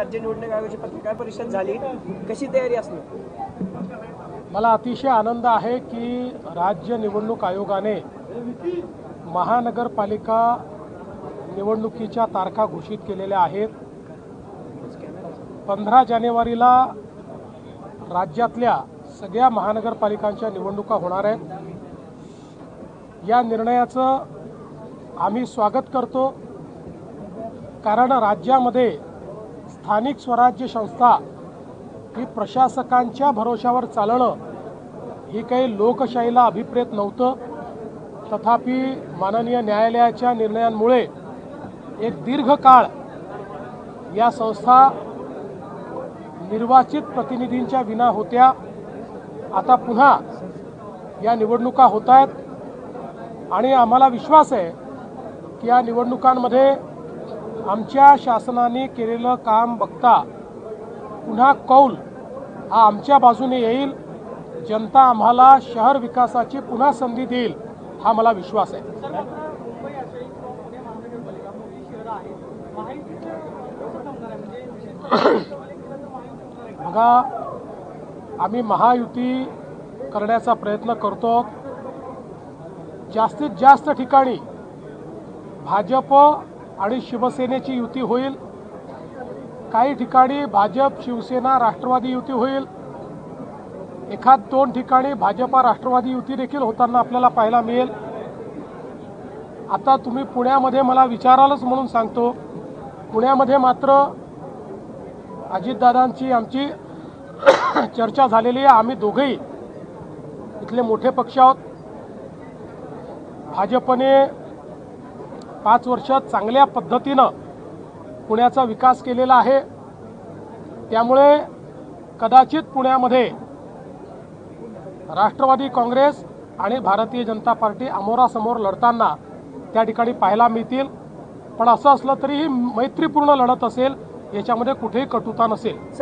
राज्य निवडणूक आयोगाची पत्रकार परिषद झाली, कशी तयारी असणार? मला अतिशय आनंद आहे की राज्य निवडणूक आयोगाने महानगरपालिका निवडणुकीच्या तारखा घोषित केलेल्या आहेत। 15 जानेवारीला राज्यातल्या सगळ्या महानगरपालिकांच्या निवडणुका होणार आहेत। या निर्णयाचं आम्ही स्वागत करतो, कारण राज्यामध्ये स्थानिक स्वराज्य संस्था ही प्रशासकांच्या भरोशावर चालणं ही काही लोकशाहीला अभिप्रेत नव्हतं। तथापि माननीय न्यायालयाच्या निर्णयांमुळे एक दीर्घकाळ या संस्था निर्वाचित प्रतिनिधींच्या विना होत्या। आता पुन्हा या निवडणुका होत आहेत आणि आम्हाला विश्वास आहे की या निवडणुकांमध्ये आमच्या शासनाने केलेलं काम बघता पुन्हा कौल हा आमच्या बाजूने येईल। जनता आम्हाला शहर विकासाची पुन्हा संधी देईल हा मला विश्वास आहे। बघा, आम्ही महायुती करण्याचा प्रयत्न करतो। जास्तीत जास्त ठिकाणी भाजप आणि शिवसेनेची युती होईल, काही ठिकाणी भाजप शिवसेना राष्ट्रवादी युती होईल, एखाद दोन ठिकाणी भाजपा राष्ट्रवादी युती देखील होताना आपल्याला पाहायला मिळेल। आता तुम्ही पुण्यामध्ये मला विचारालच म्हणून सांगतो, पुण्यामध्ये मात्र अजितदादांची आमची चर्चा झालेली आहे। आम्ही दोघेही इथले मोठे पक्ष आहोत। भाजपने 5 वर्षात चांगल्या पद्धतीनं पुण्याचा विकास केलेला आहे, त्यामुळे कदाचित पुण्यामध्ये राष्ट्रवादी काँग्रेस आणि भारतीय जनता पार्टी अमोरासमोर लढताना त्या ठिकाणी पाहायला मिळतील। पण असं असलं तरी ही मैत्रीपूर्ण लढत असेल, याच्यामध्ये कुठेही कटुता नसेल।